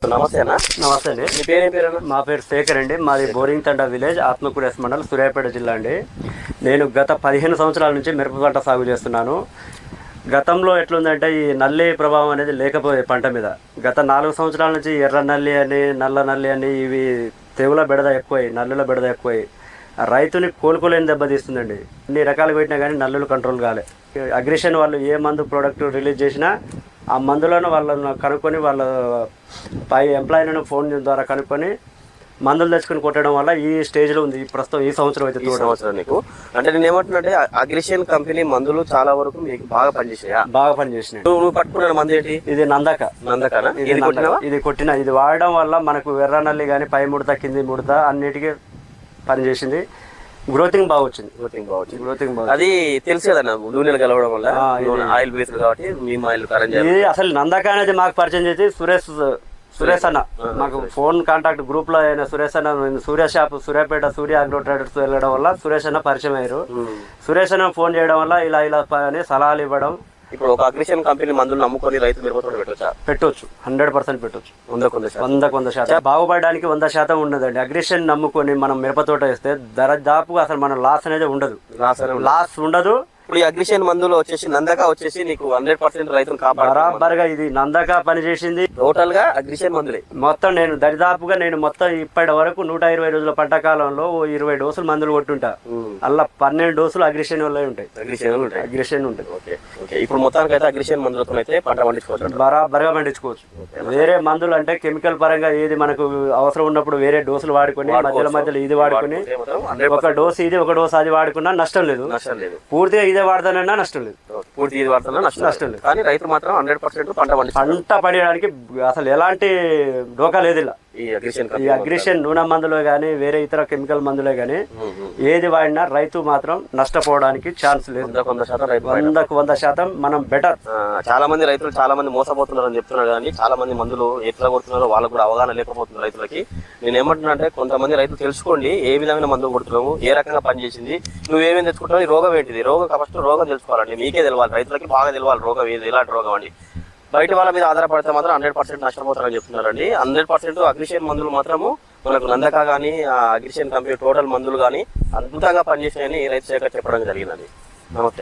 నమస్తే అన్న. నమస్తే అండి. మీ పేరేం పేరు? మా పేరు శేఖర్ అండి. మాది బోరింగ్ తండా విలేజ్, ఆత్మకూరు ఎస్ మండల్, సూర్యాపేట జిల్లా అండి. నేను గత 15 సంవత్సరాల నుంచి మిరప పంట సాగు చేస్తున్నాను. గతంలో ఎట్లుందంటే ఈ నల్లి ప్రభావం అనేది లేకపోయే పంట మీద. గత 4 సంవత్సరాల నుంచి ఎర్ర నల్లి అని, నల్ల నల్లి అని, ఇవి తెగుల బెడద ఎక్కువై, నల్లుల బెడద ఎక్కువై రైతుని కోలుకోలేని దెబ్బతీస్తుందండి. అన్ని రకాలు పెట్టినా కానీ నల్లులు కంట్రోల్ కాలే. అగ్రిషన్ వాళ్ళు ఏ మందు ప్రోడక్ట్ రిలీజ్ చేసినా ఆ మందులను వాళ్ళను కనుక్కొని, వాళ్ళ పై ఎంప్లాయీలను ఫోన్ ద్వారా కనుక్కొని మందులు తెచ్చుకొని కొట్టడం వల్ల ఈ స్టేజ్లో ఉంది ప్రస్తుతం. ఈ సంవత్సరం అయితే సంవత్సరం నీకు అంటే నేను ఏమంటున్నాంటే అగ్రిషన్ కంపెనీ మందులు చాలా వరకు మీకు బాగా పనిచేసాయా? బాగా పనిచేసినాయి. నువ్వు పట్టుకున్న మందు ఏంటి? ఇది నందకనా. ఇది కొట్టిన, ఇది వాడడం వల్ల మనకు ఎర్ర నల్లి కానీ, పై ముడత కింది ముడత అన్నిటికీ పనిచేసింది. గ్రోతింగ్ బాగా వచ్చింది. గ్రోతింగ్ బాగా అది తెలుసు కదా, నూనెలు కలవడం వల్ల ఆయిల్ బేస్డ్ కాబట్టి మేము ఆయిల్ ఇది అసలు నందక అనేది మాకు పరిచయం చేసి సురేష్ అన్న, మాకు ఫోన్ కాంటాక్ట్ గ్రూప్ లో అయిన సురేష్ అన్న, సూర్య షాప్ సూర్యాపేట సూర్య అగ్రో ట్రేడర్స్ వెళ్ళడం వల్ల సురేష్ అన్న పరిచయం అయ్యారు. సురేష్ అన్న ఫోన్ చేయడం వల్ల ఇలా అని సలహాలు ఇవ్వడం. ఇప్పుడు ఒక అగ్రిషన్ కంపెనీ మందులు నమ్ముకొని రైతు మిరపతోట పెట్టొచ్చు. 100% పెట్టొచ్చు. 100% బాగుపడడానికి 100% ఉండదండి. అగ్రిషన్ నమ్ముకొని మనం మిరపతోట వేస్తే దాదాపుగా అసలు మన లాస్ అనేది ఉండదు. లాస్ ఉండదు. ఇప్పుడు ఈ అగ్రిషన్ మందులు వచ్చేసి నందక వచ్చేసి నీకు 100% రైతులు బరాబర్గా ఇది నందక పనిచేసింది. టోటల్ గా అగ్రిషన్ మందులే మొత్తం. నేను దరిదాపుగా మొత్తం ఇప్పటి వరకు 120 రోజుల పంట కాలంలో 20 డోసులు మందులు కొట్టుంటా. అలా 12 డోసులు అగ్రిషన్ వల్ల ఉంటాయి. అగ్రిషన్ ఉంటుంది. ఇప్పుడు మొత్తానికి అయితే అగ్రిషన్ మందులతో అయితే పంట పండించుకోవచ్చు. బరాబర్గా పండించుకోవచ్చు. వేరే మందులు అంటే కెమికల్ పరంగా ఏది మనకు అవసరం ఉన్నప్పుడు వేరే డోసులు వాడుకొని మధ్యలో ఇది వాడుకొని, ఒక డోసు ఇది ఒక డోసు అది వాడుకున్నా నష్టం లేదు. పూర్తిగా ఇదే వాడతానన్నా నష్టం లేదు. పూర్తి ఇది వాడుతున్నా నష్టం లేదు. కానీ రైతు మాత్రం 100% పంట పండించడానికి అసలు ఎలాంటి డోకా లేదు. ఇలా ఈ అగ్రిషన్ నూనె మందులే కానీ, వేరే ఇతర కెమికల్ మందులే కానీ ఏది వాడినా రైతు మాత్రం నష్టపోవడానికి ఛాన్స్ లేదు. 100% మనం బెటర్. చాలా మంది రైతులు చాలా మంది మోసపోతున్నారు అని చెప్తున్నారు. కానీ చాలా మంది మందులు ఎట్లా కొడుతున్నారో వాళ్ళకు కూడా అవగాహన లేకపోతుంది రైతులకి. నేను ఏమంటున్నా అంటే కొంతమంది రైతులు తెలుసుకోండి ఏ విధమైన మందులు కొడుతున్నావు, ఏ రకంగా పనిచేసింది, నువ్వేమేమి తెచ్చుకుంటున్నావు, ఈ రోగం ఏంటిది, ఫస్ట్ రోగం తెలుసుకోవాలండి. మీకే తెలవాలి, రైతులకి బాగా తెలవాలి రోగం ఏది, ఎలాంటి రోగం అండి. బయట వాళ్ళ మీద ఆధారపడితే మాత్రం 100% నష్టపోతారని చెప్తున్నారండి. 100% అగ్రిషన్ మందులు మాత్రము మనకు నందక కానీ, అగ్రిషన్ కంపెనీ టోటల్ మందులు కానీ అద్భుతంగా పనిచేసాయని రైతు శాఖ చెప్పడం జరిగిందండి. నమస్తే.